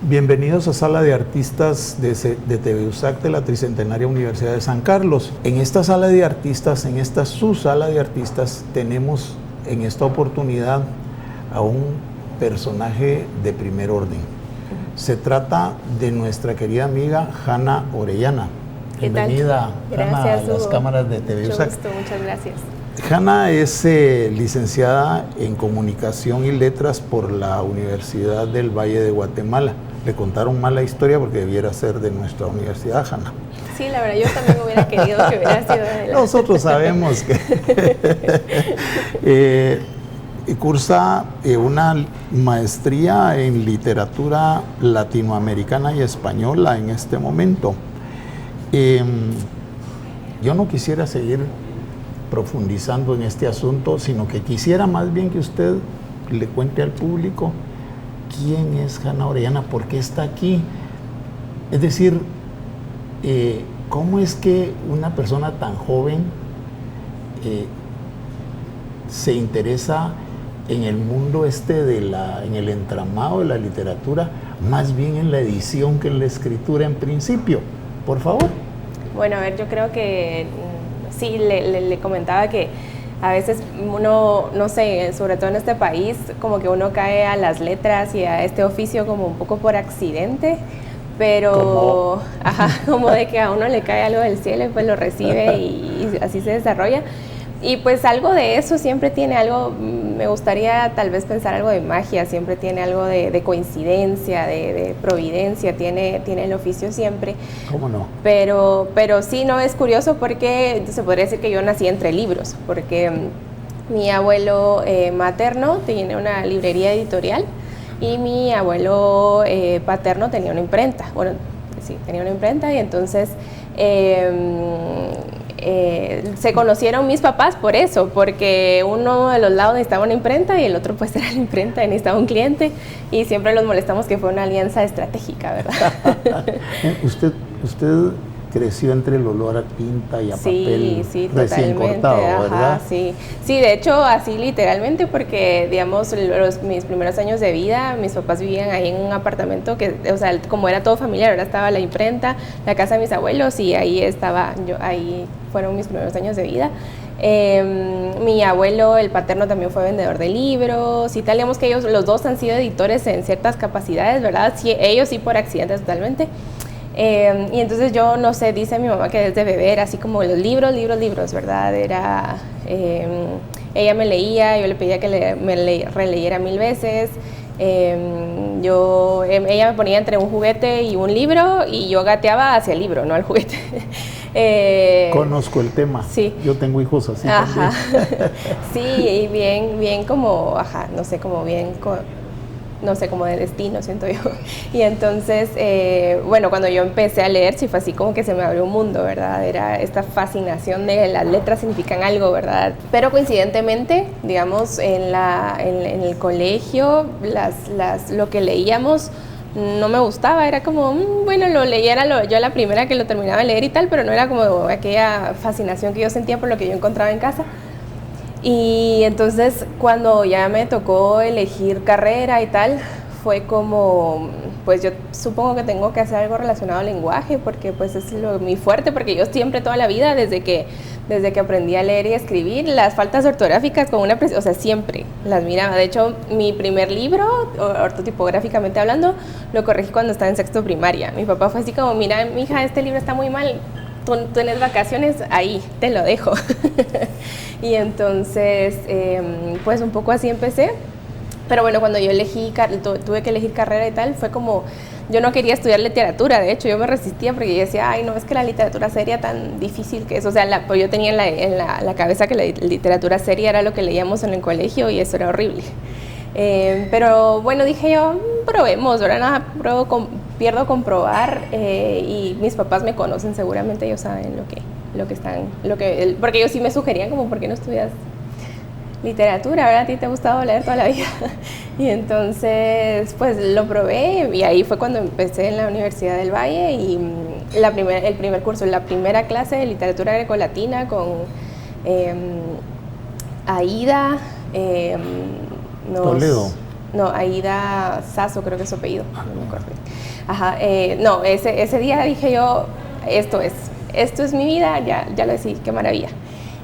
Bienvenidos a Sala de Artistas de TVUSAC de la Tricentenaria Universidad de San Carlos. En esta sala de artistas, en esta subsala de artistas, tenemos en esta oportunidad a un personaje de primer orden. Se trata de nuestra querida amiga Hanna Orellana. Bienvenida, Hanna, a las cámaras de TVUSAC. Muchas gracias. Hanna es licenciada en Comunicación y Letras por la Universidad del Valle de Guatemala. Le contaron mal la historia porque debiera ser de nuestra universidad, Hanna. Sí, la verdad, yo también hubiera querido que hubiera sido de la... Nosotros sabemos que cursa una maestría en literatura latinoamericana y española en este momento. Yo no quisiera seguir profundizando en este asunto, sino que quisiera más bien que usted le cuente al público quién es Hanna Orellana, por qué está aquí. Es decir, cómo es que una persona tan joven se interesa en el mundo en el entramado de la literatura, más bien en la edición que en la escritura en principio. Por favor. Bueno, a ver, yo creo que sí, le comentaba que a veces uno, no sé, sobre todo en este país, como que uno cae a las letras y a este oficio como un poco por accidente, pero como de que a uno le cae algo del cielo y pues lo recibe y así se desarrolla. Y pues algo de eso siempre tiene algo, me gustaría tal vez pensar algo de magia, siempre tiene algo de coincidencia, de providencia, tiene el oficio siempre. ¿Cómo no? Pero sí, no, es curioso porque se podría decir que yo nací entre libros, porque mi abuelo materno tiene una librería editorial y mi abuelo paterno tenía una imprenta. Bueno, sí, tenía una imprenta y entonces... se conocieron mis papás por eso, porque uno de los lados necesitaba una imprenta y el otro pues era la imprenta y necesitaba un cliente y siempre los molestamos que fue una alianza estratégica, ¿verdad? Usted creció entre el olor a tinta y a papel recién cortado, ¿verdad? Sí, de hecho así literalmente, porque digamos mis primeros años de vida, mis papás vivían ahí en un apartamento que, o sea, como era todo familiar, ahora estaba la imprenta, la casa de mis abuelos y ahí estaba yo, ahí fueron mis primeros años de vida. Mi abuelo, el paterno, también fue vendedor de libros y tal, digamos que ellos los dos han sido editores en ciertas capacidades, ¿verdad? Sí, ellos sí por accidentes totalmente. Y entonces yo, no sé, dice mi mamá que desde bebé era así como los libros, ¿verdad? Era, ella me leía, yo le pedía que me releyera 1000 veces. Ella me ponía entre un juguete y un libro y yo gateaba hacia el libro, no al juguete. Conozco el tema. Sí. Yo tengo hijos así también. Sí, y bien como, no sé, como bien... no sé, como de destino, siento yo. Y entonces, bueno, cuando yo empecé a leer, sí fue así como que se me abrió un mundo, ¿verdad? Era esta fascinación de las letras significan algo, ¿verdad? Pero coincidentemente, digamos, en el colegio, lo que leíamos no me gustaba, era como, bueno, lo leía, yo la primera que lo terminaba de leer y tal, pero no era como aquella fascinación que yo sentía por lo que yo encontraba en casa. Y entonces cuando ya me tocó elegir carrera y tal, fue como, pues yo supongo que tengo que hacer algo relacionado al lenguaje, porque pues es mi fuerte, porque yo siempre toda la vida, desde que aprendí a leer y a escribir, las faltas ortográficas con o sea, siempre las miraba. De hecho, mi primer libro, ortotipográficamente hablando, lo corregí cuando estaba en sexto primaria. Mi papá fue así como, mira, mija, este libro está muy mal, tú tienes vacaciones, ahí, te lo dejo. Y entonces, pues un poco así empecé. Pero bueno, cuando yo tuve que elegir carrera y tal, fue como, yo no quería estudiar literatura, de hecho yo me resistía porque yo decía, ay, no, es que la literatura seria tan difícil que es. O sea, pues yo tenía en la cabeza que la literatura seria era lo que leíamos en el colegio y eso era horrible. Pero bueno, dije yo, probemos, ¿verdad? Nada, pierdo con probar y mis papás me conocen seguramente, ellos saben porque ellos sí me sugerían como, ¿por qué no estudias literatura? ¿Verdad? A ti te ha gustado leer toda la vida. Y entonces, pues lo probé y ahí fue cuando empecé en la Universidad del Valle y el primer curso, la primera clase de literatura grecolatina con Aida, Toledo. No, Aida Sasso creo que es su apellido, no me acuerdo. Ajá, no, ese día dije yo, esto es mi vida, ya lo decidí, qué maravilla.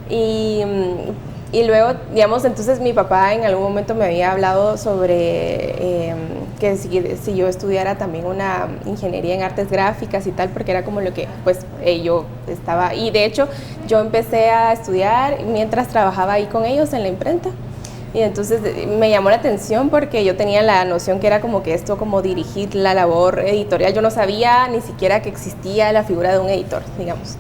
Y luego, digamos, entonces mi papá en algún momento me había hablado sobre que si yo estudiara también una ingeniería en artes gráficas y tal, porque era como lo que, pues, yo estaba, y de hecho yo empecé a estudiar mientras trabajaba ahí con ellos en la imprenta. Y entonces me llamó la atención porque yo tenía la noción que era como que esto, como dirigir la labor editorial. Yo no sabía ni siquiera que existía la figura de un editor, digamos.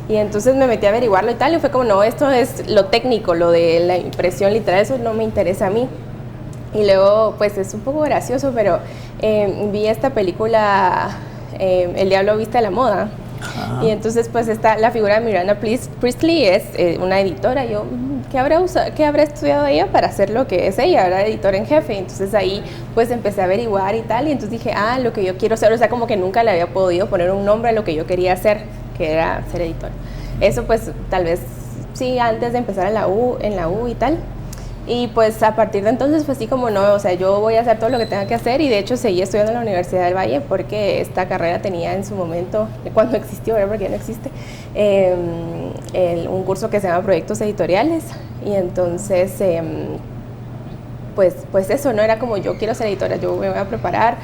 Y entonces me metí a averiguarlo y tal, y fue como, no, esto es lo técnico, lo de la impresión literal, eso no me interesa a mí. Y luego, pues es un poco gracioso, pero vi esta película, El Diablo Viste a la Moda. Y entonces pues la figura de Miranda Priestley es una editora. Yo, ¿qué habrá estudiado ella para hacer lo que es ella? Era editora en jefe. Entonces ahí pues empecé a averiguar y tal, y entonces dije, lo que yo quiero hacer, o sea, como que nunca le había podido poner un nombre a lo que yo quería hacer, que era ser editora. Eso pues tal vez sí, antes de empezar en la U y tal. Y pues a partir de entonces fue así como, no, o sea, yo voy a hacer todo lo que tenga que hacer, y de hecho seguí estudiando en la Universidad del Valle porque esta carrera tenía en su momento, cuando existió, ¿verdad? Porque ya no existe, un curso que se llama Proyectos Editoriales, y entonces pues eso, no era como yo quiero ser editora, yo me voy a preparar,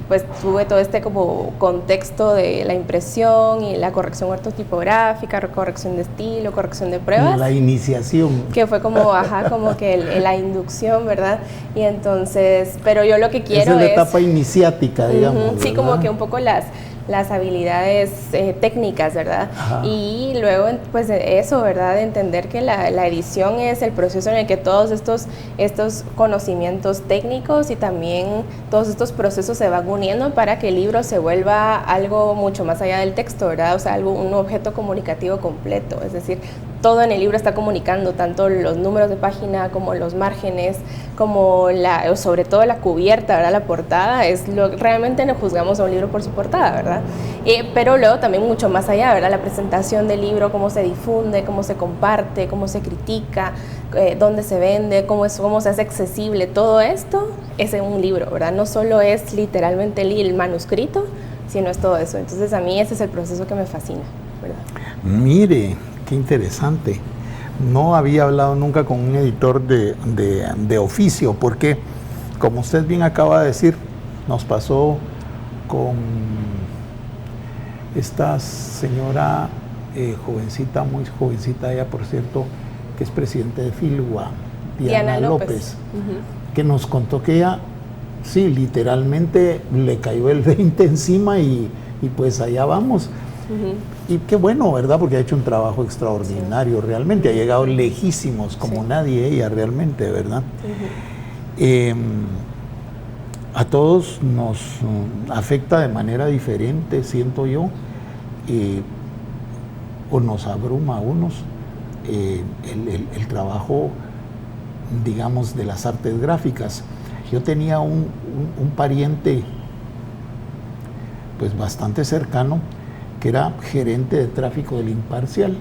pues tuve todo este como contexto de la impresión y la corrección ortotipográfica, corrección de estilo, corrección de pruebas. La iniciación. Que fue como, como que la inducción, ¿verdad? Y entonces, pero yo lo que quiero es... la etapa iniciática, digamos. Sí, como que un poco las habilidades técnicas, ¿verdad? Ajá. Y luego, pues eso, ¿verdad? De entender que la edición es el proceso en el que todos estos conocimientos técnicos y también todos estos procesos se van uniendo para que el libro se vuelva algo mucho más allá del texto, ¿verdad? O sea, un objeto comunicativo completo, es decir, todo en el libro está comunicando, tanto los números de página como los márgenes, como sobre todo la cubierta, ¿verdad? La portada, realmente no juzgamos a un libro por su portada, ¿verdad? Pero luego también mucho más allá, ¿verdad? La presentación del libro, cómo se difunde, cómo se comparte, cómo se critica, dónde se vende, cómo se hace accesible, todo esto es en un libro, ¿verdad? No solo es literalmente el manuscrito, sino es todo eso. Entonces a mí ese es el proceso que me fascina, ¿verdad? Mire, qué interesante. No había hablado nunca con un editor de oficio, porque, como usted bien acaba de decir, nos pasó con esta señora jovencita, muy jovencita ella, por cierto, que es presidente de Filwa, Diana López, que nos contó que ella, sí, literalmente le cayó el 20 encima y pues allá vamos. Y qué bueno, ¿verdad? Porque ha hecho un trabajo extraordinario, realmente, ha llegado lejísimos como nadie ella realmente, ¿verdad? A todos nos afecta de manera diferente, siento yo, o nos abruma a unos el trabajo, digamos, de las artes gráficas. Yo tenía un pariente pues bastante cercano, que era gerente de tráfico del Imparcial.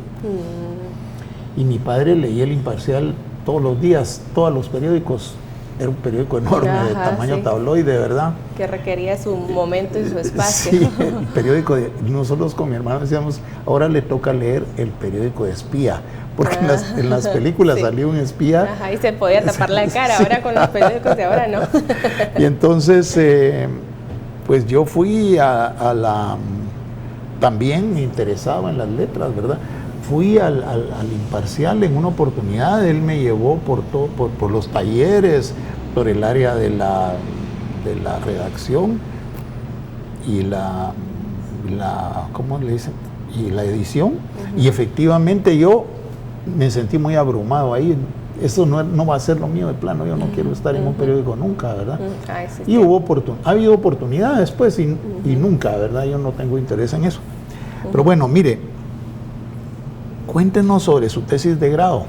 Y mi padre leía el Imparcial todos los días, todos los periódicos. Era un periódico enorme, de tamaño tabloide, ¿verdad? Que requería su momento y su espacio. Sí, el periódico, nosotros con mi hermano decíamos, ahora le toca leer el periódico de espía, porque en las películas salía un espía. Y se podía tapar la cara, ahora con los periódicos de ahora no. Y entonces, pues yo fui también interesado en las letras, ¿verdad? Fui al Imparcial en una oportunidad, él me llevó por los talleres, por el área de la redacción y ¿cómo le dicen? Y la edición. Y efectivamente yo me sentí muy abrumado ahí. Eso no va a ser lo mío de plano, yo no quiero estar en un periódico nunca, ¿verdad? Y ha habido oportunidades pues y nunca, ¿verdad? Yo no tengo interés en eso. Pero bueno, mire, cuéntenos sobre su tesis de grado.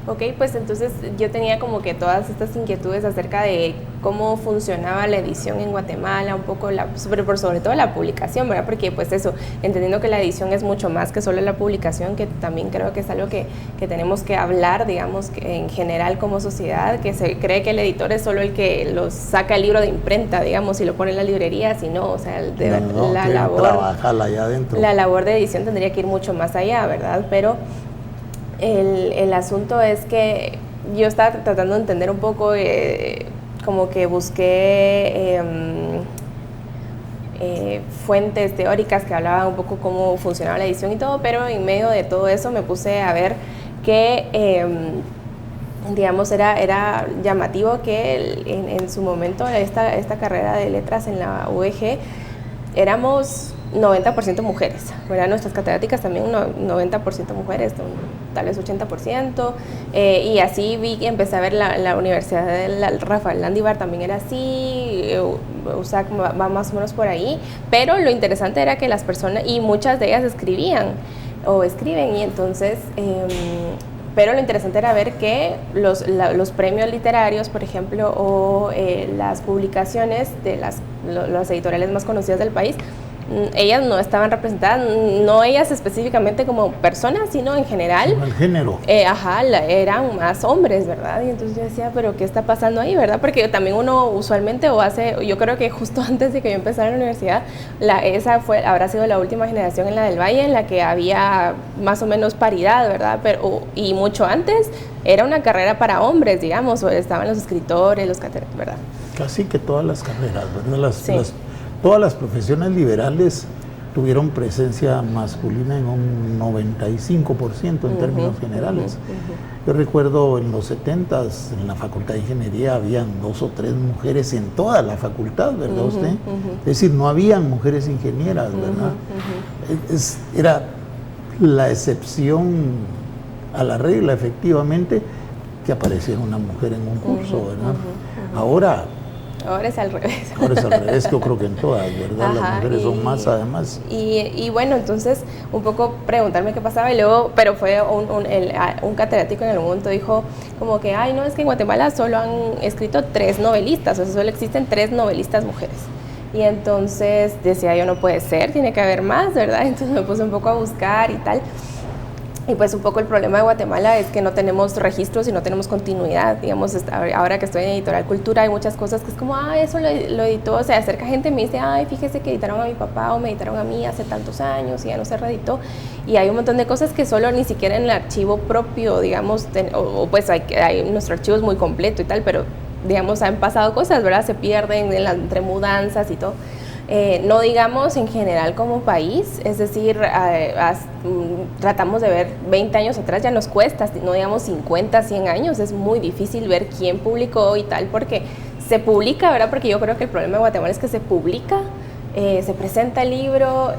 Ok, pues entonces yo tenía como que todas estas inquietudes acerca de cómo funcionaba la edición en Guatemala, un poco, sobre todo la publicación, ¿verdad? Porque pues eso, entendiendo que la edición es mucho más que solo la publicación, que también creo que es algo que tenemos que hablar, digamos, que en general como sociedad, que se cree que el editor es solo el que los saca el libro de imprenta, digamos, y lo pone en la librería, sino, o sea, la labor de edición tendría que ir mucho más allá, ¿verdad? Pero el asunto es que yo estaba tratando de entender un poco, como que busqué fuentes teóricas que hablaban un poco cómo funcionaba la edición y todo, pero en medio de todo eso me puse a ver que, digamos, era llamativo que en su momento esta carrera de letras en la UEG éramos 90% mujeres, ¿verdad? Nuestras catedráticas también 90% mujeres, tal vez 80%, y así empecé a ver la Universidad de Rafael Landívar también era así, USAC va más o menos por ahí, pero lo interesante era que las personas, y muchas de ellas escribían o escriben, y entonces pero lo interesante era ver que los premios literarios, por ejemplo, o las publicaciones de las editoriales más conocidas del país, ellas no estaban representadas, no ellas específicamente como personas, sino en general. Como el género. Eran más hombres, ¿verdad? Y entonces yo decía, pero ¿qué está pasando ahí, verdad? Porque también uno usualmente yo creo que justo antes de que yo empezara en la universidad, habrá sido la última generación en la del Valle en la que había más o menos paridad, ¿verdad? Y mucho antes era una carrera para hombres, digamos, o estaban los escritores, los catedráticos, ¿verdad? Casi que todas las carreras, ¿verdad? Todas las profesiones liberales tuvieron presencia masculina en un 95% en términos generales. Yo recuerdo en los 70s, en la Facultad de Ingeniería, habían 2 o 3 mujeres en toda la facultad, ¿verdad usted? Es decir, no habían mujeres ingenieras, ¿verdad? Era la excepción a la regla, efectivamente, que apareciera una mujer en un curso, ¿verdad? Ahora es al revés. Ahora es al revés, yo creo que en todas, ¿verdad? Las mujeres son más, además. Y bueno, entonces, un poco preguntarme qué pasaba, y luego, pero fue un catedrático en algún momento dijo como que, ay, no, es que en Guatemala solo han escrito 3 novelistas, o sea, solo existen 3 novelistas mujeres. Y entonces decía yo, no puede ser, tiene que haber más, ¿verdad? Entonces me puse un poco a buscar y tal. Y pues un poco el problema de Guatemala es que no tenemos registros y no tenemos continuidad, digamos, ahora que estoy en Editorial Cultura hay muchas cosas que es como, eso lo editó, o sea, acerca gente y me dice, ay, fíjese que editaron a mi papá o me editaron a mí hace tantos años y ya no se reeditó, y hay un montón de cosas que solo ni siquiera en el archivo propio, digamos, pues nuestro archivo es muy completo y tal, pero digamos, han pasado cosas, ¿verdad? Se pierden entre mudanzas y todo. No digamos en general como país, es decir, tratamos de ver 20 años atrás, ya nos cuesta, no digamos 50, 100 años, es muy difícil ver quién publicó y tal, porque se publica, ¿verdad? Porque yo creo que el problema de Guatemala es que se publica, se presenta el libro,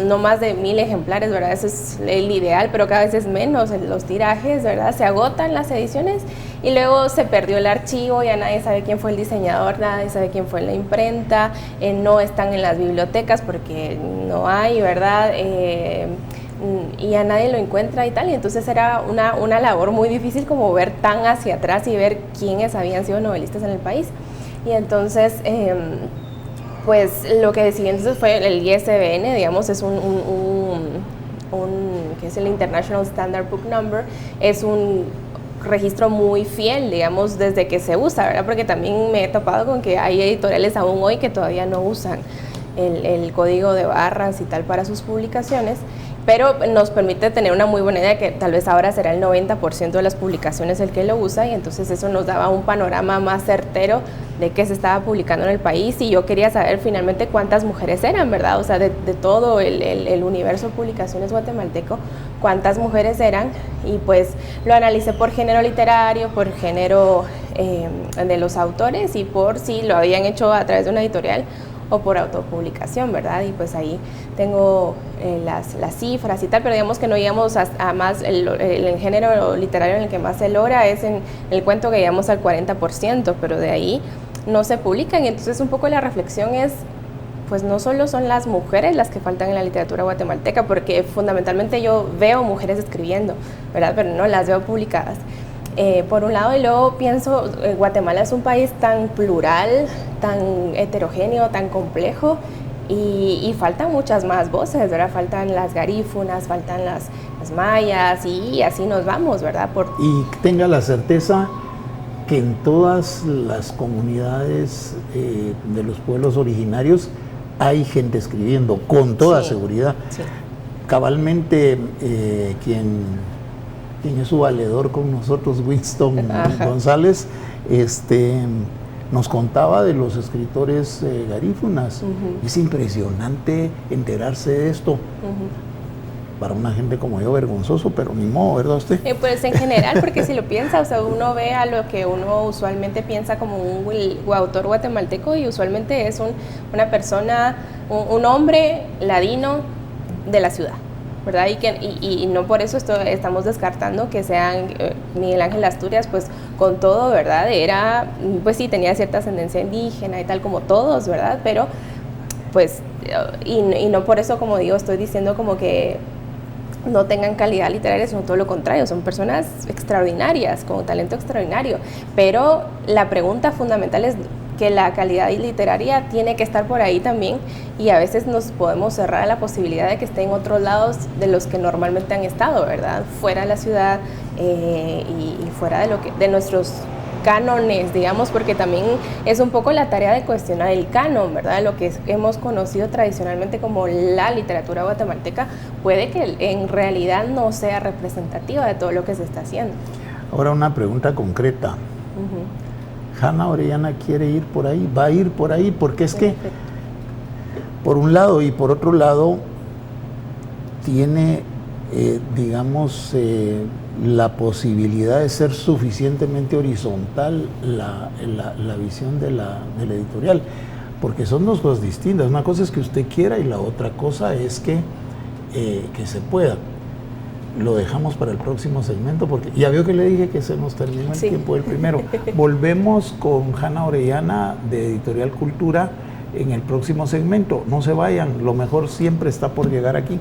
no más de 1000 ejemplares, ¿verdad? Eso es el ideal, pero cada vez es menos los tirajes, ¿verdad? Se agotan las ediciones y luego se perdió el archivo, ya nadie sabe quién fue el diseñador, nadie sabe quién fue la imprenta, no están en las bibliotecas porque no hay, ¿verdad? Y ya nadie lo encuentra y tal, y entonces era una labor muy difícil como ver tan hacia atrás y ver quiénes habían sido novelistas en el país. Y entonces pues lo que decidí entonces fue el ISBN, digamos, es que es el International Standard Book Number, es un registro muy fiel, digamos, desde que se usa, ¿verdad? Porque también me he topado con que hay editoriales aún hoy que todavía no usan el código de barras y tal para sus publicaciones, pero nos permite tener una muy buena idea que tal vez ahora será el 90% de las publicaciones el que lo usa, y entonces eso nos daba un panorama más certero de qué se estaba publicando en el país, y yo quería saber finalmente cuántas mujeres eran, ¿verdad? O sea, de todo el universo de publicaciones guatemalteco, cuántas mujeres eran, y pues lo analicé por género literario, por género de los autores, y por si lo habían hecho a través de una editorial o por autopublicación, ¿verdad? Y pues ahí tengo las cifras y tal, pero digamos que no llegamos a más, el género literario en el que más se logra es en el cuento, que llegamos al 40%, pero de ahí no se publican, y entonces un poco la reflexión es, pues no solo son las mujeres las que faltan en la literatura guatemalteca, porque fundamentalmente yo veo mujeres escribiendo, ¿verdad? Pero no las veo publicadas. Por un lado, y luego pienso, Guatemala es un país tan plural, tan heterogéneo, tan complejo, y faltan muchas más voces, ¿verdad? Faltan las garífunas, faltan las mayas, y así nos vamos, ¿verdad? Y tenga la certeza que en todas las comunidades de los pueblos originarios hay gente escribiendo, con toda seguridad. Sí. Cabalmente, quien es su valedor con nosotros, Winston González, nos contaba de los escritores garífunas. Es impresionante enterarse de esto. Para una gente como yo, vergonzoso, pero ni modo, ¿verdad usted? Pues en general, porque si lo piensa, o sea, uno ve a lo que uno usualmente piensa como un autor guatemalteco, y usualmente es una persona, un hombre ladino de la ciudad, ¿verdad? Y no por eso estamos descartando que sean Miguel Ángel Asturias, pues con todo, ¿verdad? Pues sí, tenía cierta ascendencia indígena y tal como todos, ¿verdad? Pero pues, y no por eso, como digo, estoy diciendo como que no tengan calidad literaria, sino todo lo contrario, son personas extraordinarias, con talento extraordinario, pero la pregunta fundamental es que la calidad literaria tiene que estar por ahí también, y a veces nos podemos cerrar a la posibilidad de que esté en otros lados de los que normalmente han estado, ¿verdad? Fuera de la ciudad y fuera de nuestros cánones, digamos, porque también es un poco la tarea de cuestionar el canon, ¿verdad? Lo que hemos conocido tradicionalmente como la literatura guatemalteca puede que en realidad no sea representativa de todo lo que se está haciendo. Ahora una pregunta concreta. Hanna Orellana quiere ir por ahí, va a ir por ahí, porque es que por un lado y por otro lado tiene, digamos, la posibilidad de ser suficientemente horizontal la visión de la editorial, porque son dos cosas distintas. Una cosa es que usted quiera y la otra cosa es que se pueda. Lo dejamos para el próximo segmento, porque ya veo que le dije que se nos terminó el tiempo del primero. Volvemos con Hanna Orellana de Editorial Cultura en el próximo segmento. No se vayan, lo mejor siempre está por llegar aquí.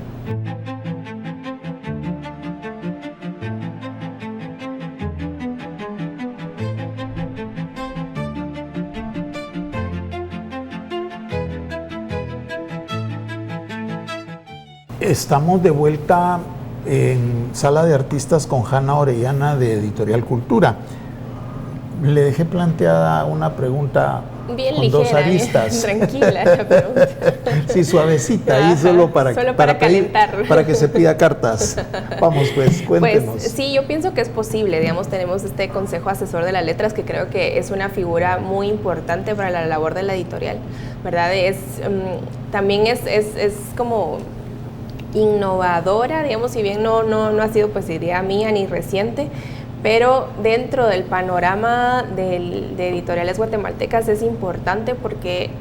Estamos de vuelta en Sala de Artistas con Hanna Orellana de Editorial Cultura. Le dejé planteada una pregunta bien con ligera, dos aristas. Tranquila la pregunta. Sí, suavecita, ahí solo para calentar. Para que se pida cartas. Vamos pues, cuéntenos. Pues sí, yo pienso que es posible, digamos, tenemos este Consejo Asesor de las Letras, que creo que es una figura muy importante para la labor de la editorial, ¿verdad? También es como innovadora, digamos, si bien no ha sido pues idea mía ni reciente, pero dentro del panorama de editoriales guatemaltecas es importante porque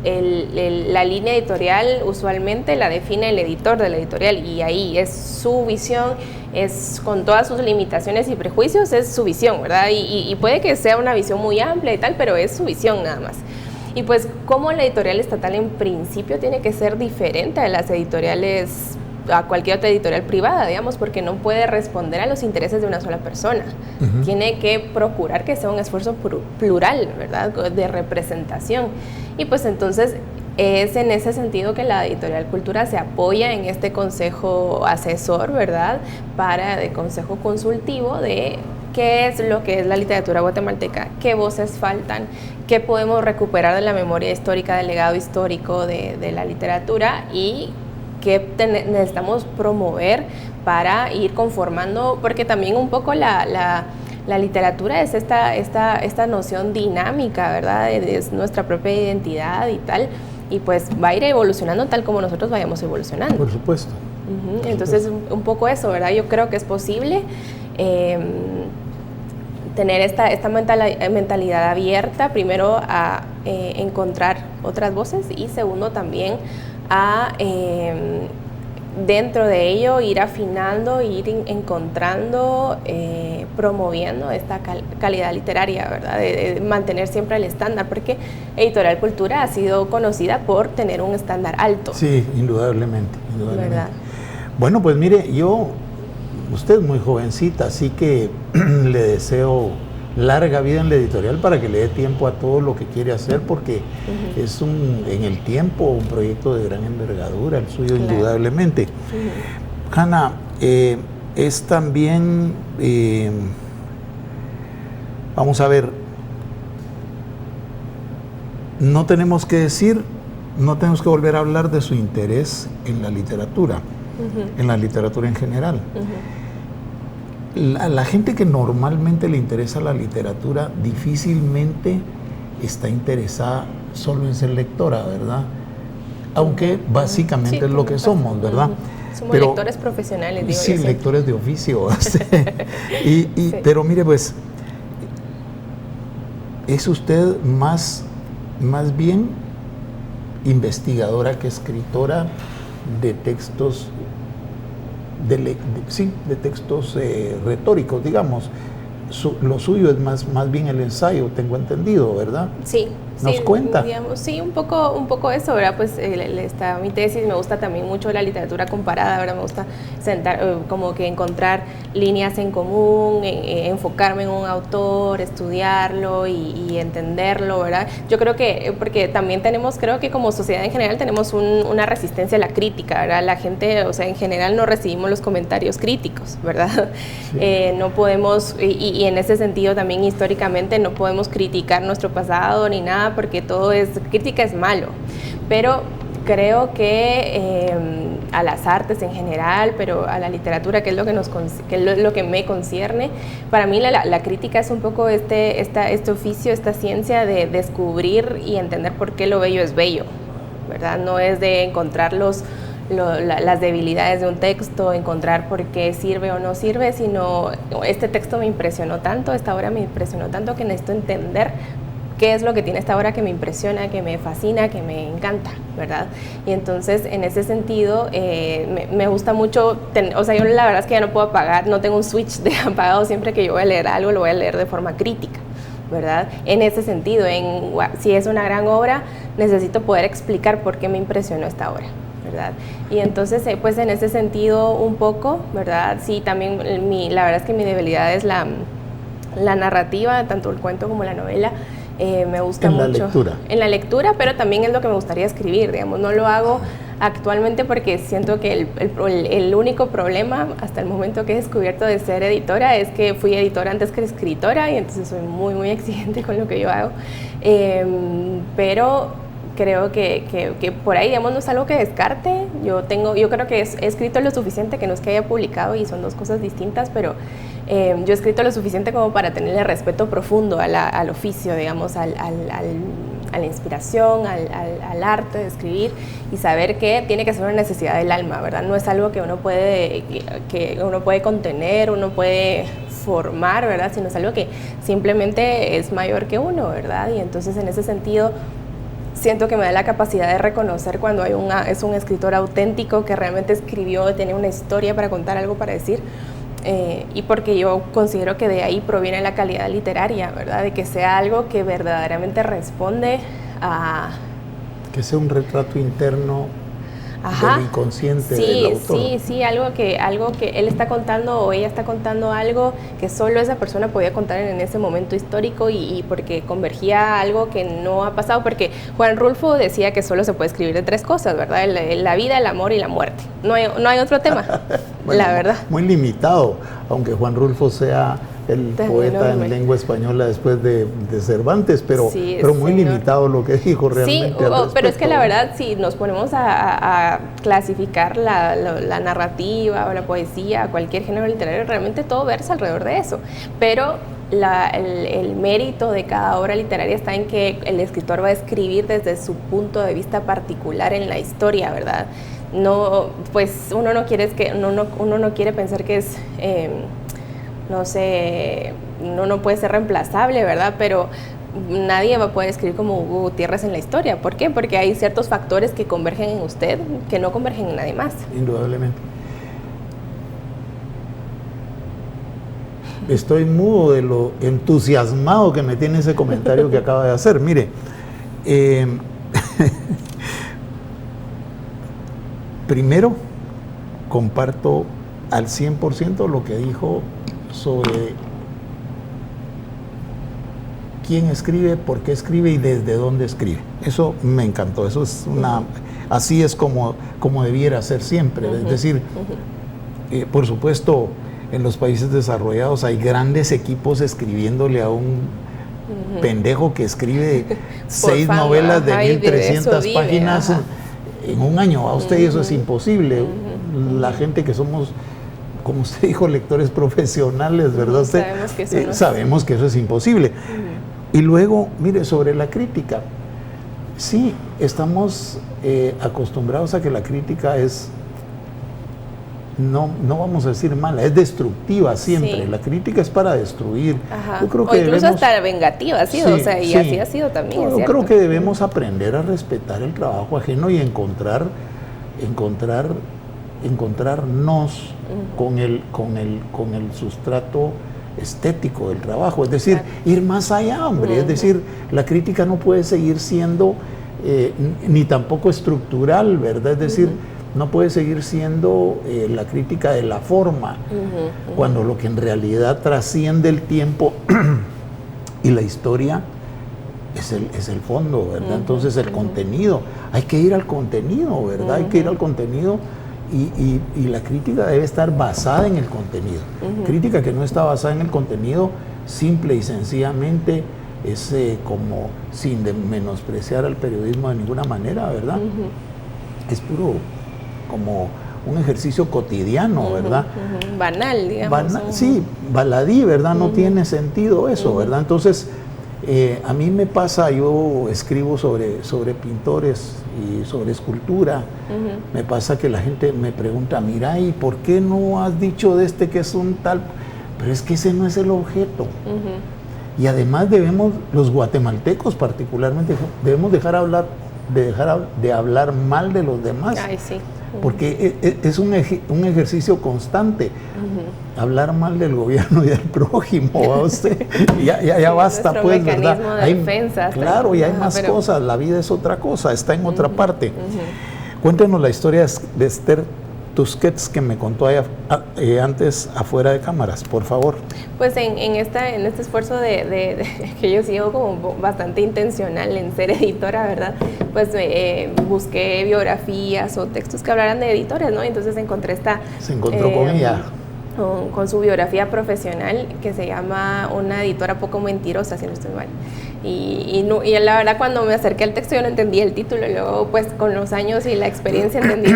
la línea editorial usualmente la define el editor de la editorial, y ahí es su visión, es con todas sus limitaciones y prejuicios, es su visión, ¿verdad? Y puede que sea una visión muy amplia y tal, pero es su visión nada más. Y pues como la editorial estatal en principio tiene que ser diferente a las editoriales, a cualquier otra editorial privada, digamos, porque no puede responder a los intereses de una sola persona. Tiene que procurar que sea un esfuerzo plural, ¿verdad?, de representación. Y pues entonces es en ese sentido que la Editorial Cultura se apoya en este consejo asesor, ¿verdad?, de consejo consultivo de qué es lo que es la literatura guatemalteca, qué voces faltan, qué podemos recuperar de la memoria histórica, del legado histórico de la literatura, y qué necesitamos promover para ir conformando, porque también un poco la literatura es esta noción dinámica, ¿verdad? Es nuestra propia identidad y tal, y pues va a ir evolucionando tal como nosotros vayamos evolucionando. Por supuesto. Entonces, un poco eso, ¿verdad? Yo creo que es posible tener esta mentalidad abierta, primero a encontrar otras voces, y segundo también a dentro de ello ir afinando, ir encontrando, promoviendo esta calidad literaria, ¿verdad? De mantener siempre el estándar, porque Editorial Cultura ha sido conocida por tener un estándar alto. Sí, indudablemente, indudablemente. ¿Verdad? Bueno, pues mire, usted es muy jovencita, así que le deseo larga vida en la editorial para que le dé tiempo a todo lo que quiere hacer, porque es en el tiempo un proyecto de gran envergadura, el suyo, claro, indudablemente. Hanna, es también, vamos a ver, no tenemos que volver a hablar de su interés en la literatura, en la literatura en general. La gente que normalmente le interesa la literatura difícilmente está interesada solo en ser lectora, ¿verdad? Aunque básicamente es lo que somos, ¿verdad? Somos lectores profesionales, digo. Sí, lectores de oficio. Sí. Pero mire, pues, es usted más bien investigadora que escritora de textos de textos retóricos, digamos. Lo suyo es más bien el ensayo, tengo entendido, ¿verdad? Sí. ¿Nos cuenta? Digamos, sí, un poco eso, ¿verdad? Pues está mi tesis, me gusta también mucho la literatura comparada, ¿verdad? Me gusta como que encontrar líneas en común, enfocarme en un autor, estudiarlo y entenderlo, ¿verdad? Yo creo que, porque también creo que como sociedad en general tenemos una resistencia a la crítica, ¿verdad? La gente, o sea, en general no recibimos los comentarios críticos, ¿verdad? Sí. No podemos, y en ese sentido también históricamente no podemos criticar nuestro pasado ni nada, porque crítica es malo, pero creo que a las artes en general, pero a la literatura, que es lo que me concierne, para mí la crítica es un poco este oficio, esta ciencia de descubrir y entender por qué lo bello es bello, ¿verdad? No es de encontrar las debilidades de un texto, encontrar por qué sirve o no sirve, sino este texto me impresionó tanto, esta obra me impresionó tanto que necesito entender qué es lo que tiene esta obra que me impresiona, que me fascina, que me encanta, ¿verdad? Y entonces, en ese sentido, me gusta mucho, o sea, yo la verdad es que ya no puedo apagar, no tengo un switch de apagado, siempre que yo voy a leer algo, lo voy a leer de forma crítica, ¿verdad? En ese sentido, si es una gran obra, necesito poder explicar por qué me impresionó esta obra, ¿verdad? Y entonces, pues en ese sentido, un poco, ¿verdad? Sí, también la verdad es que mi debilidad es la narrativa, tanto el cuento como la novela. Me gusta mucho en la lectura, pero también es lo que me gustaría escribir, digamos. No lo hago actualmente porque siento que el único problema hasta el momento que he descubierto de ser editora es que fui editora antes que escritora, y entonces soy muy, muy exigente con lo que yo hago, pero creo que por ahí, digamos, no es algo que descarte. Yo creo que he escrito lo suficiente, que no es que haya publicado, y son dos cosas distintas, pero yo he escrito lo suficiente como para tenerle respeto profundo al oficio, digamos, a la inspiración, al arte de escribir, y saber que tiene que ser una necesidad del alma, ¿verdad? No es algo que uno puede contener, uno puede formar, ¿verdad? Sino es algo que simplemente es mayor que uno, ¿verdad? Y entonces, en ese sentido, siento que me da la capacidad de reconocer cuando es un escritor auténtico que realmente escribió, tiene una historia para contar, algo para decir. Y porque yo considero que de ahí proviene la calidad literaria, ¿verdad? De que sea algo que verdaderamente responde a... Que sea un retrato interno del inconsciente del autor. Sí, algo que él está contando o ella está contando, algo que solo esa persona podía contar en ese momento histórico, y porque convergía a algo que no ha pasado, porque Juan Rulfo decía que solo se puede escribir de tres cosas, ¿verdad? La vida, el amor y la muerte. No hay otro tema, bueno, la verdad. Muy limitado, aunque Juan Rulfo sea el poeta en lengua española después de Cervantes, pero muy limitado lo que dijo realmente. Sí, pero es que la verdad, si nos ponemos a clasificar la narrativa o la poesía, cualquier género literario, realmente todo versa alrededor de eso, pero el mérito de cada obra literaria está en que el escritor va a escribir desde su punto de vista particular en la historia, ¿verdad? No, pues uno no quiere pensar que es... no sé, no puede ser reemplazable, ¿verdad? Pero nadie va a poder escribir como Hugo Gutiérrez en la historia. ¿Por qué? Porque hay ciertos factores que convergen en usted que no convergen en nadie más. Indudablemente. Estoy mudo de lo entusiasmado que me tiene ese comentario que acaba de hacer. Mire, primero comparto al 100% lo que dijo sobre quién escribe, por qué escribe y desde dónde escribe. Eso me encantó, eso es así es como debiera ser siempre. Es decir, por supuesto, en los países desarrollados hay grandes equipos escribiéndole a un pendejo que escribe 6 novelas de 1300 páginas en un año. A usted eso es imposible. La gente que somos, como usted dijo, lectores profesionales, ¿verdad? Sabemos que eso es imposible. Y luego, mire, sobre la crítica, sí, estamos acostumbrados a que la crítica es, no vamos a decir mala, es destructiva siempre. Sí. La crítica es para destruir. Yo creo que incluso hasta vengativa ha sido, y así ha sido también. Yo creo que debemos aprender a respetar el trabajo ajeno y encontrarnos con el sustrato estético del trabajo, es decir, ir más allá, hombre. Es decir, la crítica no puede seguir siendo ni tampoco estructural, ¿verdad? Es decir, no puede seguir siendo la crítica de la forma, cuando lo que en realidad trasciende el tiempo y la historia es el fondo, ¿verdad? Entonces el contenido, hay que ir al contenido, ¿verdad? Hay que ir al contenido y la crítica debe estar basada en el contenido. Crítica que no está basada en el contenido, simple y sencillamente, es como, sin menospreciar al periodismo de ninguna manera, ¿verdad? Es puro como un ejercicio cotidiano, ¿verdad? Banal, digamos. Sí, baladí, ¿verdad? No tiene sentido eso, ¿verdad? Entonces, a mí me pasa, yo escribo sobre pintores y sobre escultura. Me pasa que la gente me pregunta, mira, ¿y por qué no has dicho de este que es un tal? Pero es que ese no es el objeto. Y además los guatemaltecos particularmente, debemos dejar de hablar mal de los demás. Ay, sí. Porque es un ejercicio constante. Hablar mal del gobierno y del prójimo, ¿va usted? Ya basta, pues, ¿verdad? De defensa, claro, y hay más cosas. La vida es otra cosa, está en otra parte. Cuéntenos la historia de Esther Tusquets, que me contó antes afuera de cámaras, por favor. Pues en este esfuerzo de que yo sigo como bastante intencional en ser editora, ¿verdad? Pues busqué biografías o textos que hablaran de editores, ¿no? Entonces encontré Se encontró con ella. Con su biografía profesional, que se llama Una editora poco mentirosa, si no estoy mal. Y la verdad, cuando me acerqué al texto yo no entendía el título, y luego pues con los años y la experiencia entendí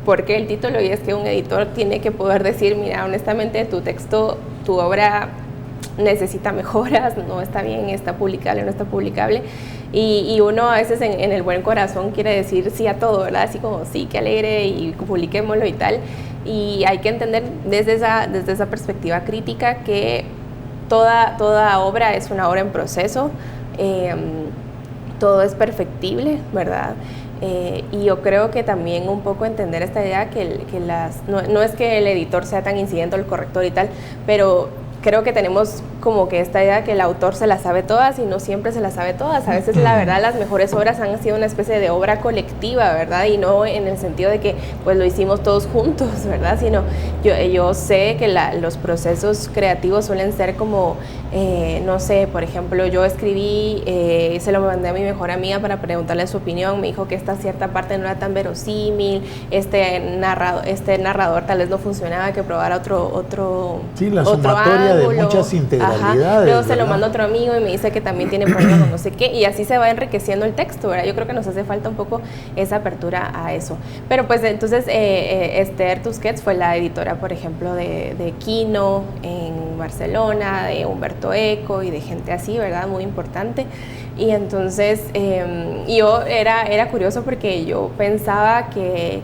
por qué el título, y es que un editor tiene que poder decir, mira, honestamente tu texto, tu obra necesita mejoras, no está bien, está publicable, no está publicable, y uno a veces en el buen corazón quiere decir sí a todo, ¿verdad? Así como sí, qué alegre y publiquémoslo y tal, y hay que entender desde esa perspectiva crítica que toda obra es una obra en proceso, todo es perfectible, ¿verdad? Y yo creo que también un poco entender esta idea que no es que el editor sea tan incidente o el corrector y tal, pero creo que tenemos como que esta idea que el autor se las sabe todas y no siempre se las sabe todas. A veces, la verdad, las mejores obras han sido una especie de obra colectiva, ¿verdad? Y no en el sentido de que pues lo hicimos todos juntos, ¿verdad? Sino yo sé que los procesos creativos suelen ser como, no sé, por ejemplo, yo escribí, se lo mandé a mi mejor amiga para preguntarle su opinión, me dijo que esta cierta parte no era tan verosímil, este narrador tal vez no funcionaba, que probara otro sí, la sumatoria ángulo, de muchas integralidades. Luego se lo mando a otro amigo y me dice que también tiene problemas con no sé qué, y así se va enriqueciendo el texto, ¿verdad? Yo creo que nos hace falta un poco esa apertura a eso. Pero pues entonces Esther Tusquets fue la editora, por ejemplo, de Kino en Barcelona, de Humberto Eco y de gente así, ¿verdad? Muy importante. Y entonces yo era curioso porque yo pensaba que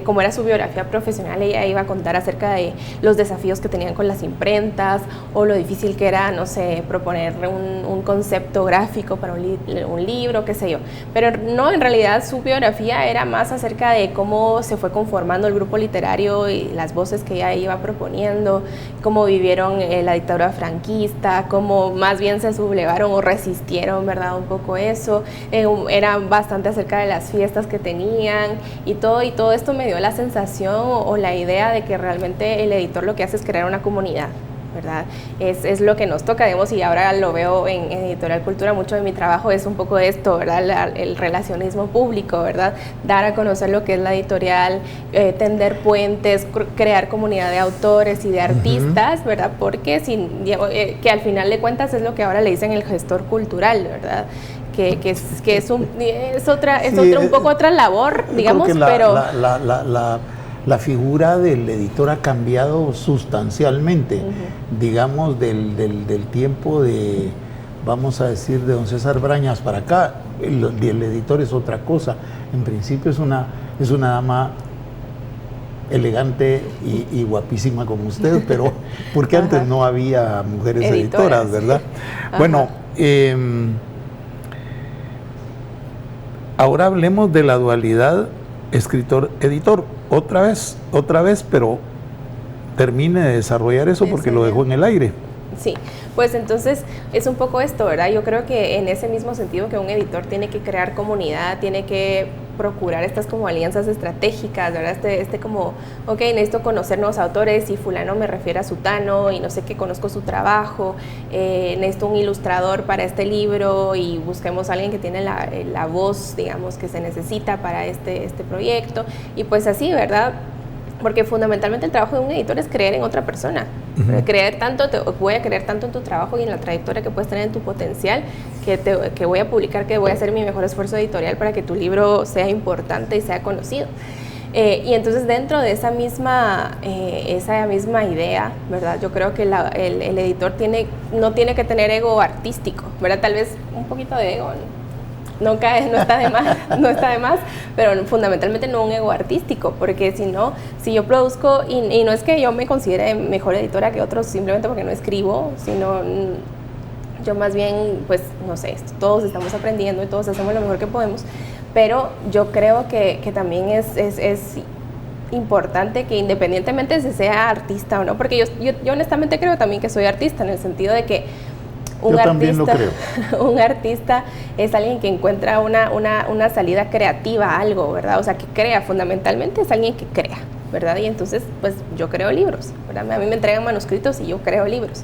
como era su biografía profesional, ella iba a contar acerca de los desafíos que tenían con las imprentas o lo difícil que era, no sé, proponer un concepto gráfico para un libro, qué sé yo. Pero no, en realidad su biografía era más acerca de cómo se fue conformando el grupo literario y las voces que ella iba proponiendo, cómo vivieron la dictadura franquista, cómo más bien se sublevaron o resistieron, ¿verdad? Un poco eso, era bastante acerca de las fiestas que tenían y todo esto me dio la sensación o la idea de que realmente el editor lo que hace es crear una comunidad, ¿verdad? Es lo que nos toca, digamos, y ahora lo veo en Editorial Cultura, mucho de mi trabajo es un poco esto, ¿verdad? El relacionismo público, ¿verdad? Dar a conocer lo que es la editorial, tender puentes, crear comunidad de autores y de artistas, ¿verdad? Porque que al final de cuentas es lo que ahora le dicen el gestor cultural, ¿verdad? Que es un poco otra labor, digamos, pero la figura del editor ha cambiado sustancialmente, digamos, del tiempo de, vamos a decir, de don César Brañas para acá. El editor es otra cosa. En principio es una dama elegante y guapísima como usted, pero porque antes no había mujeres editoras, ¿verdad? Bueno, ahora hablemos de la dualidad escritor-editor. Otra vez, pero termine de desarrollar eso porque lo dejó en el aire. Sí, pues entonces es un poco esto, ¿verdad? Yo creo que en ese mismo sentido que un editor tiene que crear comunidad, tiene que procurar estas como alianzas estratégicas, ¿verdad? Como, ok, necesito conocer nuevos autores y fulano me refiere a sutano y no sé qué, conozco su trabajo, necesito un ilustrador para este libro y busquemos a alguien que tiene la voz, digamos, que se necesita para este proyecto y pues así, ¿verdad? Porque fundamentalmente el trabajo de un editor es creer en otra persona. Voy a creer tanto en tu trabajo y en la trayectoria que puedes tener en tu potencial, que voy a publicar, que voy a hacer mi mejor esfuerzo editorial para que tu libro sea importante y sea conocido. Y entonces dentro de esa misma idea, ¿verdad? Yo creo que el editor no tiene que tener ego artístico, ¿verdad? Tal vez un poquito de ego, no está de más, pero fundamentalmente no un ego artístico, porque si yo produzco, y no es que yo me considere mejor editora que otros simplemente porque no escribo, sino yo más bien, pues, no sé, todos estamos aprendiendo y todos hacemos lo mejor que podemos, pero yo creo que también es importante que independientemente si sea artista o no, porque yo honestamente creo también que soy artista, en el sentido de que un artista es alguien que encuentra una salida creativa a algo, ¿verdad? O sea, que crea, fundamentalmente es alguien que crea, ¿verdad? Y entonces, pues yo creo libros, ¿verdad? A mí me entregan manuscritos y yo creo libros.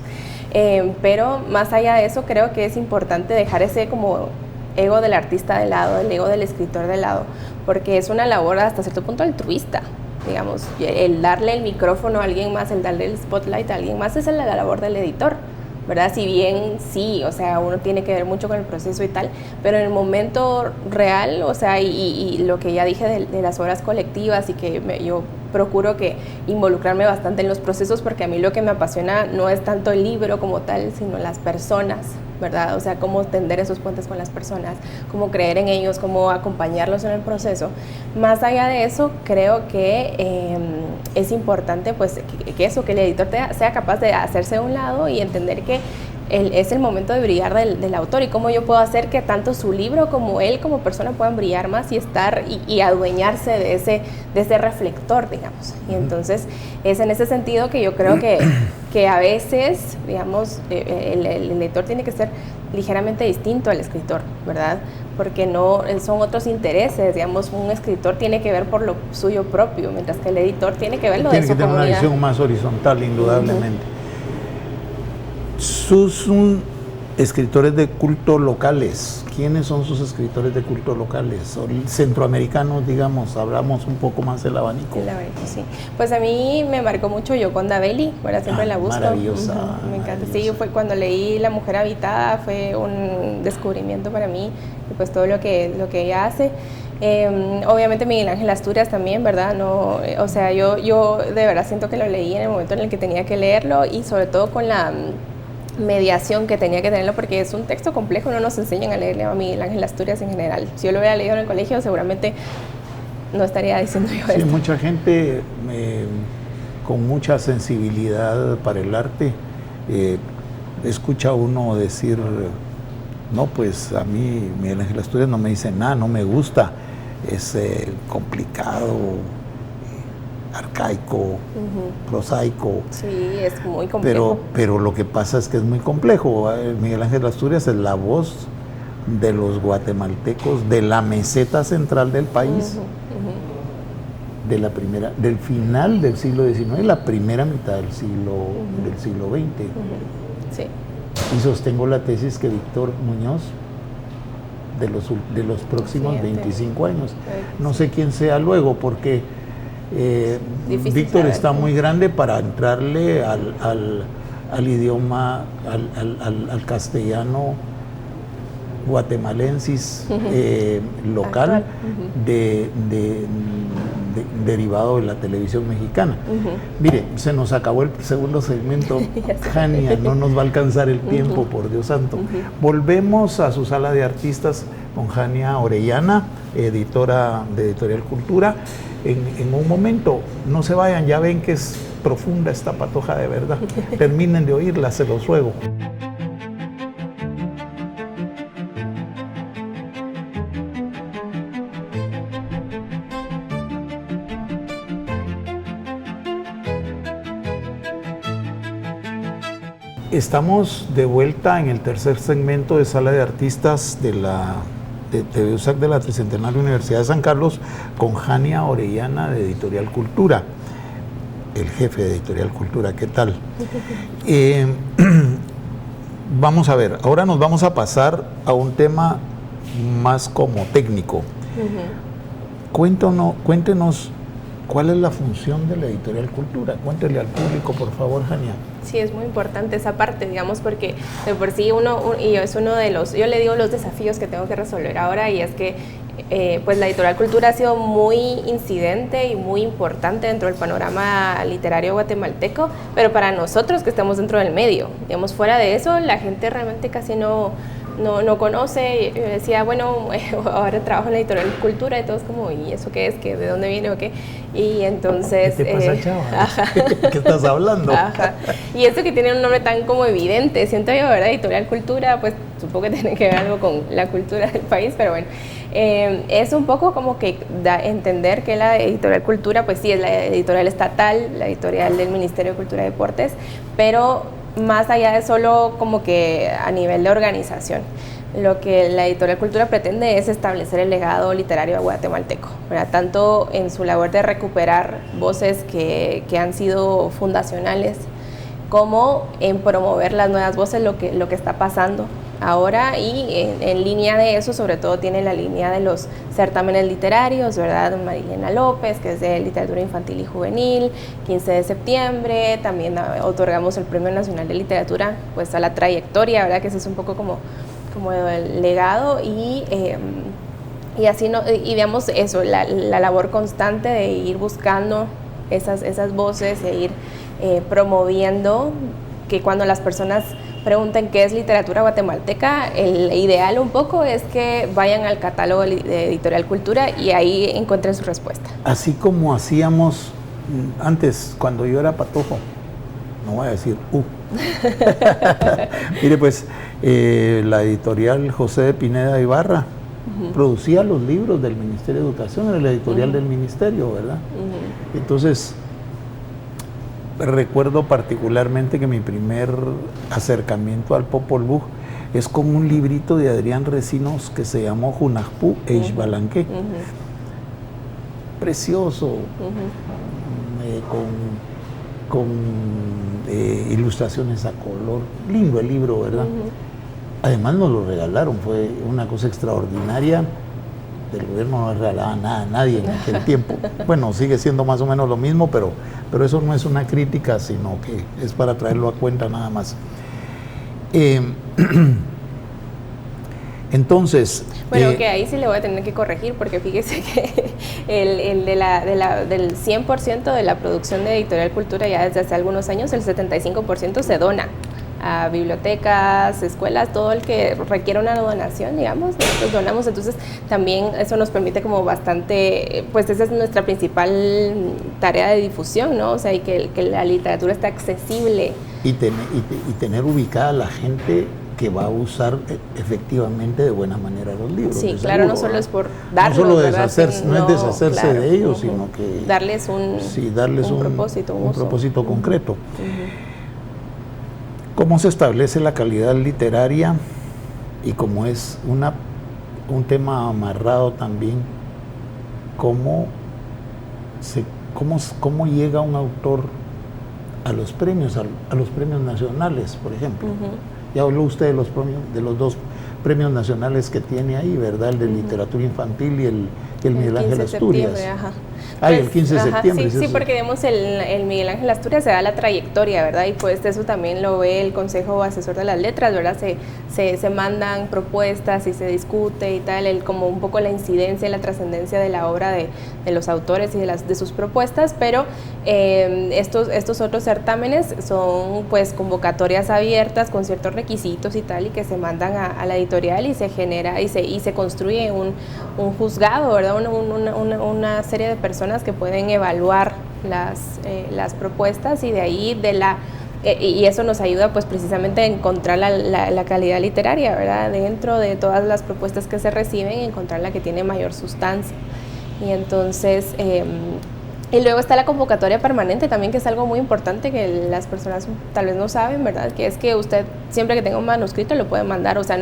Pero más allá de eso, creo que es importante dejar ese como ego del artista de lado, el ego del escritor de lado, porque es una labor hasta cierto punto altruista. Digamos, el darle el micrófono a alguien más, el darle el spotlight a alguien más, esa es la labor del editor, ¿verdad? Si bien sí, o sea, uno tiene que ver mucho con el proceso y tal, pero en el momento real, o sea, y lo que ya dije de las obras colectivas y que yo procuro que involucrarme bastante en los procesos, porque a mí lo que me apasiona no es tanto el libro como tal, sino las personas, ¿verdad? O sea, cómo tender esos puentes con las personas, cómo creer en ellos, cómo acompañarlos en el proceso. Más allá de eso, creo que es importante pues que el editor sea capaz de hacerse a un lado y entender que es el momento de brillar del autor y cómo yo puedo hacer que tanto su libro como él como persona puedan brillar más y estar y adueñarse de ese reflector, digamos. Y entonces es en ese sentido que yo creo que a veces, digamos, el editor tiene que ser ligeramente distinto al escritor, ¿verdad? Porque no son otros intereses, digamos, un escritor tiene que ver por lo suyo propio, mientras que el editor tiene que ver lo de su comunidad. Tiene que tener una visión más horizontal, indudablemente. Sus escritores de culto locales, ¿quiénes son sus escritores de culto locales? Centroamericanos, digamos, hablamos un poco más del abanico. El abanico, sí. Pues a mí me marcó mucho Yoconda Belli, ¿verdad? Siempre la busco. Maravillosa. Me encanta. Sí, fue cuando leí La Mujer Habitada, fue un descubrimiento para mí, y pues todo lo que ella hace. Obviamente Miguel Ángel Asturias también, ¿verdad? No, o sea, yo de verdad siento que lo leí en el momento en el que tenía que leerlo y sobre todo con la mediación que tenía que tenerlo, porque es un texto complejo, no nos enseñan a leerle a Miguel Ángel Asturias en general. Si yo lo hubiera leído en el colegio, seguramente no estaría diciendo yo sí, esto. mucha gente con mucha sensibilidad para el arte escucha a uno decir, no, pues a mí Miguel Ángel Asturias no me dice nada, no me gusta, es complicado, arcaico, prosaico. Sí, es muy complejo. Pero lo que pasa es que es muy complejo. Miguel Ángel Asturias es la voz de los guatemaltecos de la meseta central del país, del final del siglo XIX, la primera mitad del siglo XX. Sí. Y sostengo la tesis que Víctor Muñoz, de los próximos 25 años, no sé quién sea luego, porque Víctor está muy grande para entrarle al idioma, al castellano guatemalensis local, derivado de la televisión mexicana. Mire, se nos acabó el segundo segmento, Jania, no nos va a alcanzar el tiempo, por Dios santo. Volvemos a su sala de artistas con Jania Orellana, editora de Editorial Cultura. En un momento, no se vayan, ya ven que es profunda esta patoja de verdad. Terminen de oírla, se los ruego. Estamos de vuelta en el tercer segmento de Sala de Artistas de TVUSAC de la Tricentenaria Universidad de San Carlos con Jania Orellana de Editorial Cultura, el jefe de Editorial Cultura. ¿Qué tal? Vamos a ver, ahora nos vamos a pasar a un tema más como técnico. Cuéntenos cuál es la función de la Editorial Cultura. Cuéntele al público, por favor, Jania. Sí, es muy importante esa parte, digamos, porque de por sí es uno de los, yo le digo los desafíos que tengo que resolver ahora, y es que pues la Editorial Cultura ha sido muy incidente y muy importante dentro del panorama literario guatemalteco, pero para nosotros que estamos dentro del medio, digamos, fuera de eso, la gente realmente casi no conoce. Yo decía, bueno, ahora trabajo en la Editorial Cultura, y todos como, ¿y eso qué es? ¿De dónde viene o qué? Y entonces... ¿Qué te pasa, chava? ¿Qué estás hablando? Ajá. Y eso que tiene un nombre tan como evidente, siento yo, ¿verdad? Editorial Cultura, pues supongo que tiene que ver algo con la cultura del país, pero bueno. Es un poco como que da a entender que la Editorial Cultura, pues sí, es la editorial estatal, la editorial del Ministerio de Cultura y Deportes, pero más allá de solo como que a nivel de organización. Lo que la Editorial Cultura pretende es establecer el legado literario guatemalteco, ¿verdad? Tanto en su labor de recuperar voces que han sido fundacionales, como en promover las nuevas voces, lo que está pasando ahora, y en línea de eso, sobre todo, tiene la línea de los certámenes literarios, ¿verdad? Marilena López, que es de literatura infantil y juvenil, 15 de septiembre, también otorgamos el Premio Nacional de Literatura, pues a la trayectoria, ¿verdad? Que ese es un poco como el legado, y así, y veamos eso, la labor constante de ir buscando esas voces, de ir promoviendo que cuando las personas pregunten qué es literatura guatemalteca, el ideal un poco es que vayan al catálogo de Editorial Cultura y ahí encuentren su respuesta. Así como hacíamos antes, cuando yo era patojo, no voy a decir Mire, pues la editorial José de Pineda Ibarra producía los libros del Ministerio de Educación, era la editorial del Ministerio, ¿verdad? Entonces, recuerdo particularmente que mi primer acercamiento al Popol Vuh es con un librito de Adrián Recinos que se llamó Junajpú e Ixbalanque. Precioso, con ilustraciones a color, lindo el libro, ¿verdad? Además nos lo regalaron, fue una cosa extraordinaria. Del gobierno no regalaba nada a nadie en aquel tiempo. Bueno, sigue siendo más o menos lo mismo, pero eso no es una crítica, sino que es para traerlo a cuenta nada más. Entonces... Bueno, que ahí sí le voy a tener que corregir, porque fíjese que del 100% de la producción de Editorial Cultura, ya desde hace algunos años, el 75% se dona a bibliotecas, escuelas, todo el que requiera una donación, digamos, nosotros donamos. Entonces también eso nos permite como bastante, pues esa es nuestra principal tarea de difusión, ¿no? O sea, y que la literatura esté accesible. Y tener ubicada a la gente que va a usar efectivamente de buena manera los libros. Sí, claro, no solo es por darlos, no solo no es deshacerse claro, de ellos, sino que darles un propósito, un propósito concreto. ¿Cómo se establece la calidad literaria? Y como es un tema amarrado también, ¿cómo llega un autor a los premios nacionales, por ejemplo? Ya habló usted de los dos premios nacionales que tiene ahí, ¿verdad? El de literatura infantil y el Miguel Ángel Asturias. Pues, el 15 de septiembre. Sí, porque digamos el Miguel Ángel Asturias se da la trayectoria, ¿verdad? Y pues eso también lo ve el Consejo Asesor de las Letras, ¿verdad? Se mandan propuestas y se discute y tal, como un poco la incidencia y la trascendencia de la obra de los autores y de sus propuestas, pero estos otros certámenes son pues convocatorias abiertas con ciertos requisitos y tal, y que se mandan a la editorial y se genera y se construye un juzgado, ¿verdad? Una serie de personas que pueden evaluar las propuestas, y de ahí y eso nos ayuda pues precisamente a encontrar la calidad literaria, ¿verdad? Dentro de todas las propuestas que se reciben, encontrar la que tiene mayor sustancia. Y entonces y luego está la convocatoria permanente también, que es algo muy importante que las personas tal vez no saben, ¿verdad? Que es que usted siempre que tenga un manuscrito lo puede mandar, o sea,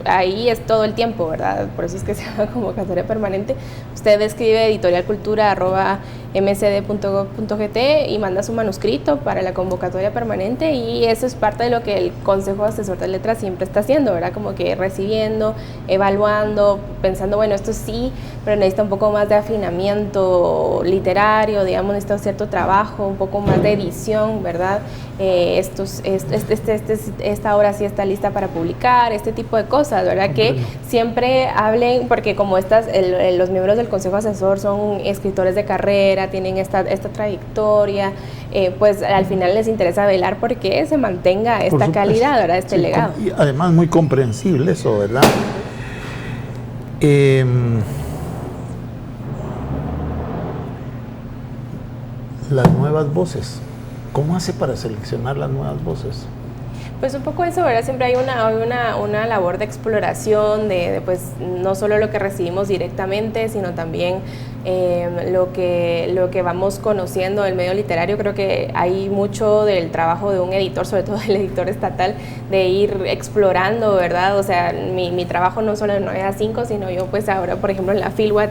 ahí es todo el tiempo, ¿verdad? Por eso es que se llama convocatoria permanente. Usted escribe editorialcultura@msd.gov.gt y manda su manuscrito para la convocatoria permanente, y eso es parte de lo que el Consejo Asesor de Letras siempre está haciendo, ¿verdad? Como que recibiendo, evaluando, pensando, bueno, esto sí, pero necesita un poco más de afinamiento literario, digamos, necesita cierto trabajo, un poco más de edición, ¿verdad? Esta obra sí está lista para publicar, este tipo de cosas, ¿verdad? Que siempre hablen, porque como los miembros del Consejo Asesor son escritores de carrera, tienen esta trayectoria, pues al final les interesa velar porque se mantenga esta calidad, ¿verdad? Este legado. Y además muy comprensible eso, ¿verdad? Las nuevas voces. ¿Cómo hace para seleccionar las nuevas voces? Pues un poco eso, ¿verdad? Siempre hay una labor de exploración de pues no solo lo que recibimos directamente, sino también lo que vamos conociendo del medio literario. Creo que hay mucho del trabajo de un editor, sobre todo el editor estatal, de ir explorando, ¿verdad? O sea, mi trabajo no solo de 9 a 5, sino yo pues ahora, por ejemplo, en la Filwa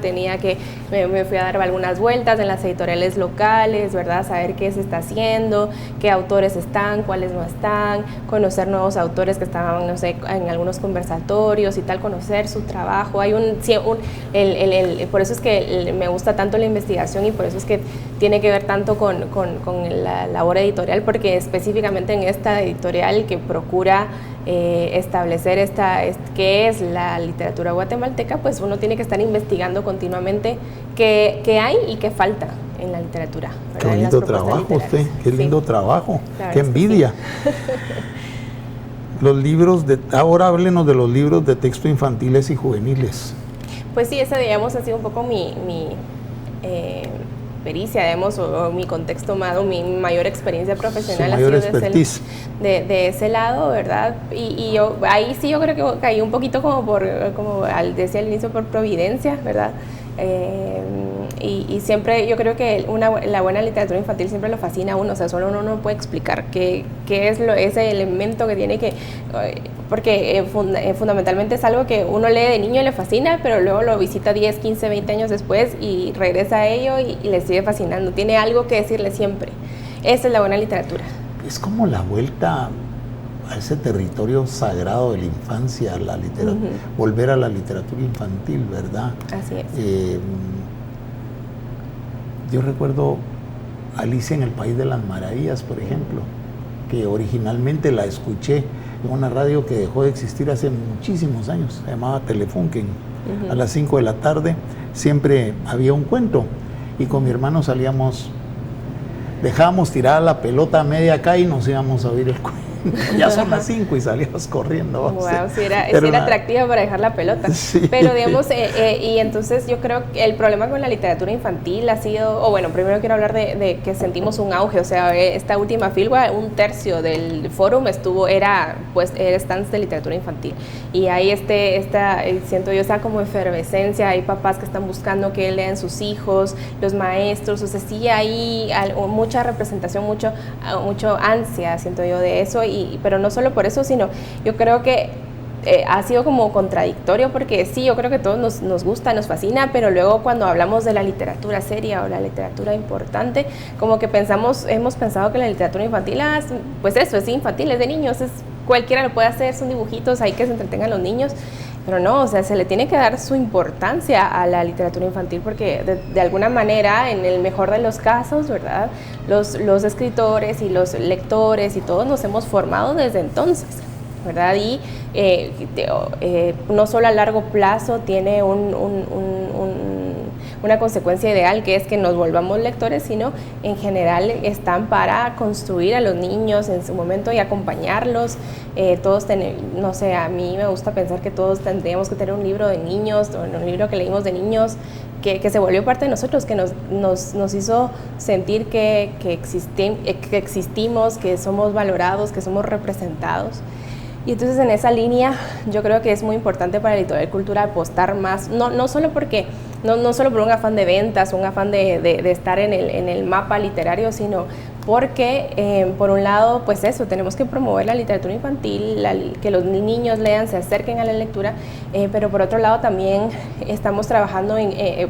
me fui a dar algunas vueltas en las editoriales locales, ¿verdad? Saber qué se está haciendo, qué autores están, cuáles no están, conocer nuevos autores que estaban, no sé, en algunos conversatorios y tal, conocer su trabajo. Hay por eso es que me gusta tanto la investigación, y por eso es que tiene que ver tanto con la labor editorial, porque específicamente en esta editorial que procura establecer qué es la literatura guatemalteca, pues uno tiene que estar investigando continuamente qué hay y qué falta en la literatura, ¿verdad? Qué lindo trabajo usted, qué lindo trabajo, qué envidia. Los libros ahora háblenos de los libros de texto infantiles y juveniles. Pues sí, esa digamos ha sido un poco mi pericia, digamos, o mi contexto más, o mi mayor experiencia profesional ha sido de ese lado, ¿verdad? Y yo ahí sí yo creo que caí un poquito como decía al inicio, por providencia, ¿verdad? Y siempre yo creo que la buena literatura infantil siempre lo fascina a uno, o sea, solo uno no puede explicar qué es ese elemento que tiene porque fundamentalmente es algo que uno lee de niño y le fascina, pero luego lo visita 10, 15, 20 años después y regresa a ello y le sigue fascinando, tiene algo que decirle siempre. Esa es la buena literatura. Es como la vuelta a ese territorio sagrado de la infancia, a la literatura, volver a la literatura infantil, ¿verdad? Así es. Yo recuerdo Alicia en el País de las Maravillas, por ejemplo, que originalmente la escuché en una radio que dejó de existir hace muchísimos años, se llamaba Telefunken. A las 5 de la tarde siempre había un cuento, y con mi hermano dejábamos tirada la pelota a media acá y nos íbamos a oír el cuento. ya son las 5 y salías corriendo. Wow, sí era atractiva para dejar la pelota. Sí. Pero digamos, y entonces yo creo que el problema con la literatura infantil ha sido, o bueno, primero quiero hablar de que sentimos un auge, o sea, esta última filgua, 1/3 del fórum era stands de literatura infantil. Y hay siento yo, esta como efervescencia, hay papás que están buscando que lean sus hijos, los maestros, o sea, sí hay mucha representación, mucho ansia, siento yo, de eso, pero no solo por eso, sino yo creo que ha sido como contradictorio, porque sí, yo creo que todos nos gusta, nos fascina, pero luego cuando hablamos de la literatura seria o la literatura importante, como que hemos pensado que la literatura infantil, pues eso, es infantil, es de niños, cualquiera lo puede hacer, son dibujitos, hay que se entretengan los niños. Pero no, o sea, se le tiene que dar su importancia a la literatura infantil porque de alguna manera, en el mejor de los casos, ¿verdad? Los escritores y los lectores y todos nos hemos formado desde entonces, ¿verdad? Y no solo a largo plazo tiene una consecuencia ideal, que es que nos volvamos lectores, sino en general están para construir a los niños en su momento y acompañarlos. Todos no sé, a mí me gusta pensar que todos tendríamos que tener un libro de niños, o un libro que leímos de niños, que se volvió parte de nosotros, que nos hizo sentir que existimos, que somos valorados, que somos representados. Y entonces en esa línea yo creo que es muy importante para Editorial Cultura apostar más, no solo por un afán de ventas, un afán de estar en el mapa literario, sino porque por un lado, pues eso, tenemos que promover la literatura infantil, que los niños lean, se acerquen a la lectura, pero por otro lado también estamos trabajando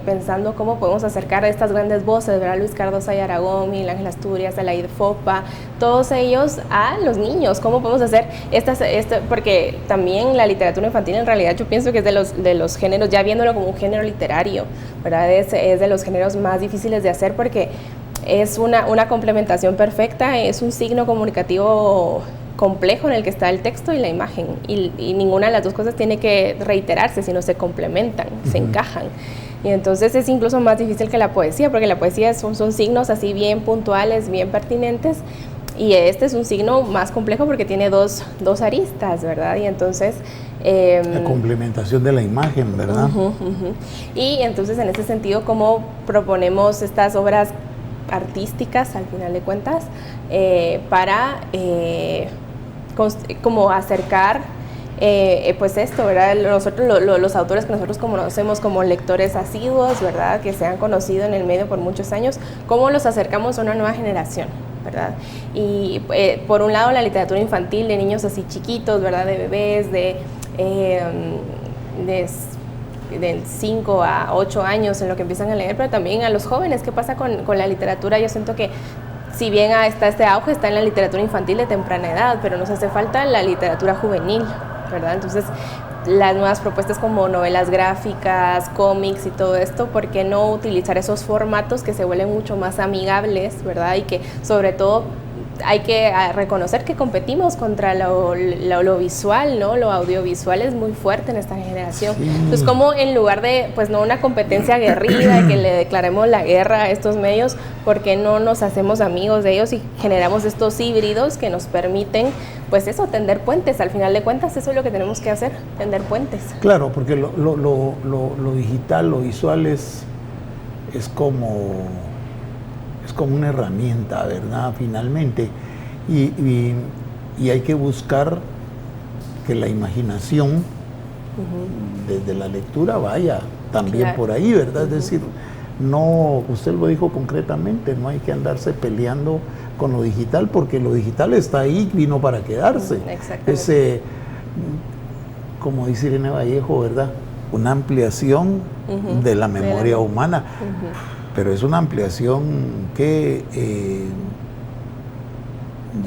pensando cómo podemos acercar a estas grandes voces, ¿verdad? Luis Cardosa y Aragón, Miguel Ángel Asturias, Alaid Fopa, todos ellos a los niños, cómo podemos hacer porque también la literatura infantil en realidad yo pienso que es de los géneros, ya viéndolo como un género literario, ¿verdad? Es de los géneros más difíciles de hacer porque es una complementación perfecta, es un signo comunicativo complejo en el que está el texto y la imagen, y ninguna de las dos cosas tiene que reiterarse, sino se complementan, se encajan. Y entonces es incluso más difícil que la poesía, porque la poesía son signos así bien puntuales, bien pertinentes, y este es un signo más complejo porque tiene dos aristas, ¿verdad? Y entonces la complementación de la imagen, ¿verdad? Y entonces en ese sentido, ¿cómo proponemos estas obras artísticas, al final de cuentas, para como acercar pues esto, ¿verdad? Nosotros, los autores que nosotros conocemos como lectores asiduos, ¿verdad? Que se han conocido en el medio por muchos años, ¿cómo los acercamos a una nueva generación? ¿Verdad? Y por un lado la literatura infantil de niños así chiquitos, ¿verdad? De bebés, de 5 a 8 años en lo que empiezan a leer, pero también a los jóvenes. ¿Qué pasa con la literatura? Yo siento que si bien está este auge, está en la literatura infantil de temprana edad, pero nos hace falta la literatura juvenil, ¿verdad? Entonces, las nuevas propuestas como novelas gráficas, cómics y todo esto, ¿por qué no utilizar esos formatos que se vuelven mucho más amigables, ¿verdad? Y que sobre todo hay que reconocer que competimos contra lo visual, ¿no? Lo audiovisual es muy fuerte en esta generación. Sí. Entonces, como en lugar de, pues no una competencia aguerrida, que le declaremos la guerra a estos medios, ¿por qué no nos hacemos amigos de ellos y generamos estos híbridos que nos permiten, pues eso, tender puentes? Al final de cuentas, eso es lo que tenemos que hacer, tender puentes. Claro, porque lo digital, lo visual es como una herramienta, ¿verdad? Finalmente, y hay que buscar que la imaginación desde la lectura vaya también por ahí, ¿verdad? Es decir, no, usted lo dijo concretamente, no hay que andarse peleando con lo digital, porque lo digital está ahí, vino para quedarse. Exactamente. Como dice Irene Vallejo, ¿verdad? Una ampliación de la memoria humana. Pero es una ampliación que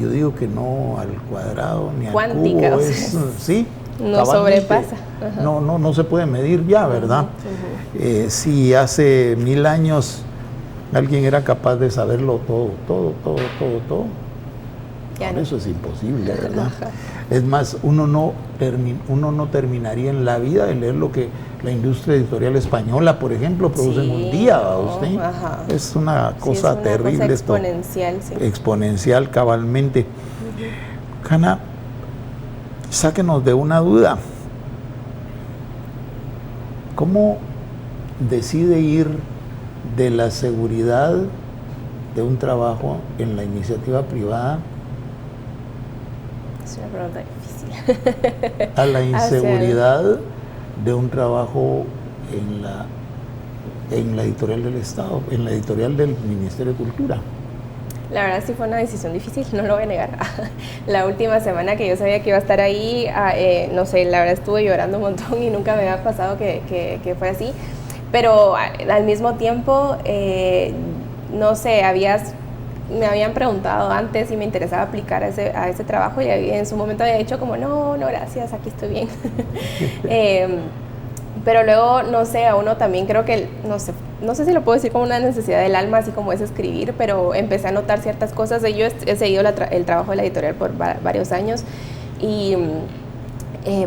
yo digo que no al cuadrado ni cuántica, al cubo, sí, no sobrepasa. No se puede medir ya, ¿verdad? Si hace 1000 años alguien era capaz de saberlo todo, por eso es imposible, ¿verdad? Es más, uno no terminaría en la vida de leer lo que la industria editorial española, por ejemplo, produce en un día, ¿usted? Es una cosa terrible, cosa exponencial, esto. Exponencial, cabalmente. Hanna, sáquenos de una duda. ¿Cómo decide ir de la seguridad de un trabajo en la iniciativa privada es una pregunta difícil a la inseguridad de un trabajo en la editorial del Estado, en la editorial del Ministerio de Cultura? La verdad sí fue una decisión difícil, no lo voy a negar. La última semana que yo sabía que iba a estar ahí, no sé, la verdad estuve llorando un montón y nunca me había pasado que fue así. Pero al mismo tiempo, no sé, me habían preguntado antes si me interesaba aplicar a ese trabajo y en su momento había dicho como, no, gracias, aquí estoy bien. Pero luego, no sé, a uno también creo que, no sé si lo puedo decir como una necesidad del alma, así como es escribir, pero empecé a notar ciertas cosas. Yo he seguido el trabajo de la editorial por varios años y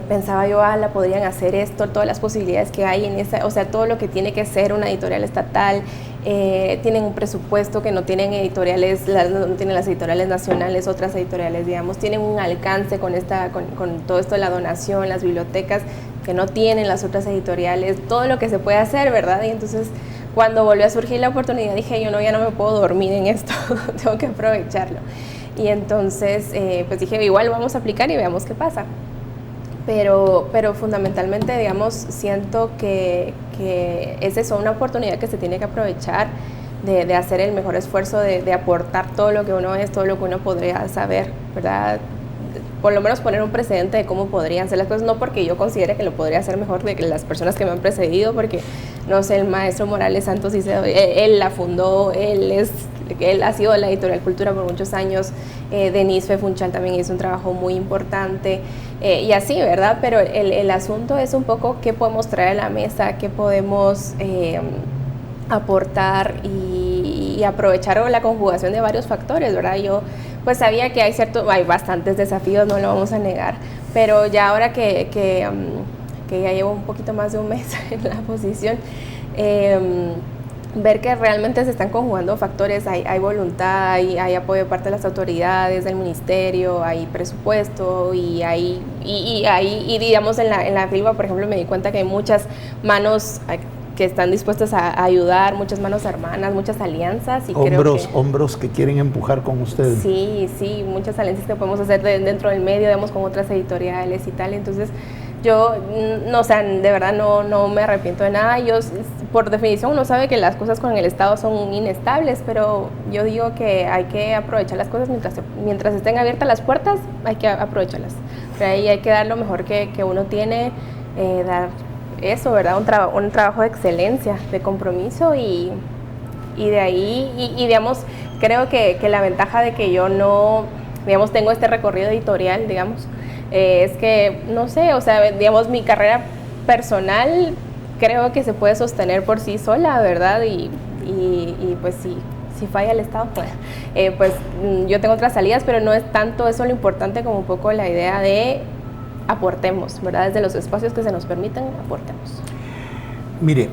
pensaba yo, la podrían hacer esto, todas las posibilidades que hay en esa, o sea, todo lo que tiene que ser una editorial estatal, tienen un presupuesto que no tienen no tienen las editoriales nacionales, otras editoriales, digamos, tienen un alcance con todo esto de la donación, las bibliotecas, que no tienen las otras editoriales, todo lo que se puede hacer, ¿verdad? Y entonces, cuando volvió a surgir la oportunidad, dije, ya no me puedo dormir en esto, tengo que aprovecharlo. Y entonces, pues dije, igual vamos a aplicar y veamos qué pasa. Pero fundamentalmente, digamos, siento que es eso, una oportunidad que se tiene que aprovechar de hacer el mejor esfuerzo, de aportar todo lo que uno es, todo lo que uno podría saber, ¿verdad? Por lo menos poner un precedente de cómo podrían ser las cosas, no porque yo considere que lo podría hacer mejor de que las personas que me han precedido, porque, no sé, el maestro Morales Santos, él la fundó, él ha sido de la editorial Cultura por muchos años, Denise Fefunchal también hizo un trabajo muy importante, y así, ¿verdad? Pero el asunto es un poco qué podemos traer a la mesa, qué podemos aportar y aprovechar la conjugación de varios factores, ¿verdad? Yo pues sabía que hay bastantes desafíos, no lo vamos a negar, pero ya ahora que ya llevo un poquito más de un mes en la posición, ver que realmente se están conjugando factores, hay voluntad, hay apoyo de parte de las autoridades, del ministerio, hay presupuesto y digamos en la FILBA, por ejemplo, me di cuenta que hay muchas manos que están dispuestas a ayudar, muchas manos hermanas, muchas alianzas. Y hombros que quieren empujar con ustedes. Sí, muchas alianzas que podemos hacer dentro del medio, digamos, con otras editoriales y tal. Entonces, yo, o sea, de verdad no me arrepiento de nada. Yo, por definición, uno sabe que las cosas con el Estado son inestables, pero yo digo que hay que aprovechar las cosas mientras estén abiertas las puertas, hay que aprovecharlas. Pero ahí hay que dar lo mejor que uno tiene, dar eso, ¿verdad? Un trabajo de excelencia, de compromiso y de ahí, digamos, creo que la ventaja de que yo no, digamos, tengo este recorrido editorial, digamos, es que, no sé, o sea, digamos, mi carrera personal creo que se puede sostener por sí sola, ¿verdad? Y pues si falla el Estado, pues yo tengo otras salidas, pero no es tanto eso lo importante como un poco la idea de aportemos, ¿verdad? Desde los espacios que se nos permitan, aportemos. Mire,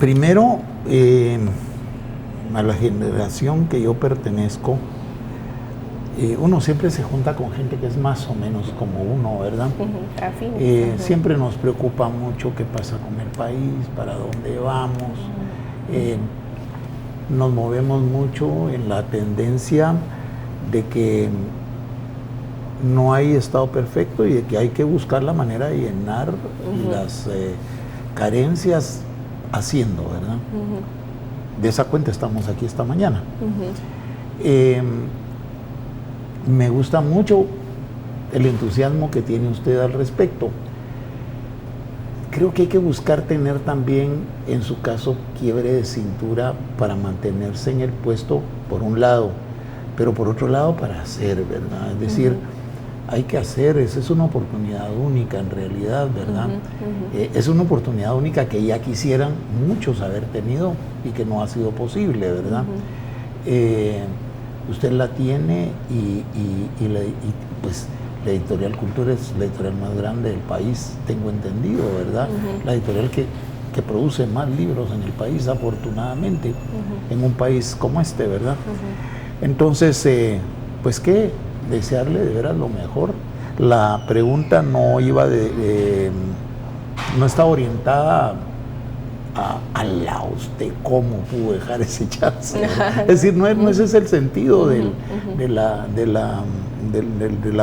primero, a la generación que yo pertenezco, uno siempre se junta con gente que es más o menos como uno, ¿verdad? Siempre nos preocupa mucho qué pasa con el país, para dónde vamos. Nos movemos mucho en la tendencia de que no hay estado perfecto y de que hay que buscar la manera de llenar las carencias haciendo, ¿verdad? De esa cuenta estamos aquí esta mañana. Me gusta mucho el entusiasmo que tiene usted al respecto. Creo que hay que buscar tener también, en su caso, quiebre de cintura para mantenerse en el puesto, por un lado, pero por otro lado para hacer, ¿verdad? Es decir, hay que hacer, esa es una oportunidad única en realidad, ¿verdad? Es una oportunidad única que ya quisieran muchos haber tenido y que no ha sido posible, ¿verdad? Usted la tiene y pues la editorial Cultura es la editorial más grande del país, tengo entendido, ¿verdad? La editorial que produce más libros en el país, afortunadamente, en un país como este, ¿verdad? Entonces, pues, ¿qué desearle de veras lo mejor. La pregunta no iba no está orientada a la usted cómo pudo dejar ese chance. Es decir, no ese es el sentido de la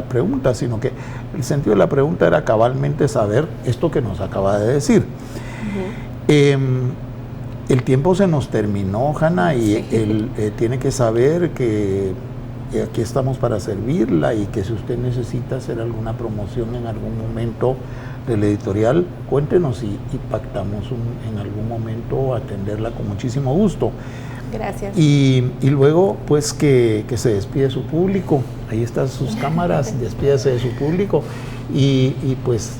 pregunta, sino que el sentido de la pregunta era cabalmente saber esto que nos acaba de decir. El tiempo se nos terminó, Hanna, y él tiene que saber que aquí estamos para servirla, y que si usted necesita hacer alguna promoción en algún momento del editorial, cuéntenos y pactamos en algún momento atenderla con muchísimo gusto. Gracias. Y luego, pues, que se despide su público. Ahí están sus cámaras, despídase de su público. Y pues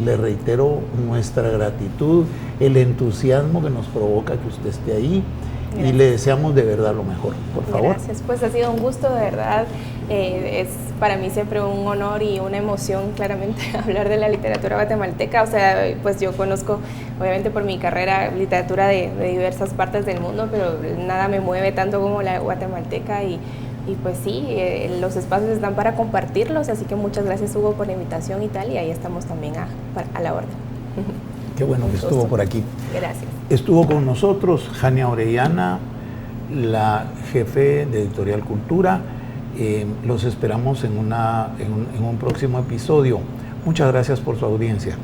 le reitero nuestra gratitud, el entusiasmo que nos provoca que usted esté ahí. Gracias. Y le deseamos de verdad lo mejor, por favor. Gracias, pues ha sido un gusto, de verdad. Es para mí siempre un honor y una emoción, claramente, hablar de la literatura guatemalteca. O sea, pues yo conozco, obviamente por mi carrera, literatura de diversas partes del mundo, pero nada me mueve tanto como la guatemalteca. Y pues sí, los espacios están para compartirlos, así que muchas gracias, Hugo, por la invitación y tal, y ahí estamos también a la orden. Qué bueno que estuvo por aquí. Gracias. Estuvo con nosotros Jania Orellana, la jefe de Editorial Cultura. Los esperamos en un próximo episodio. Muchas gracias por su audiencia.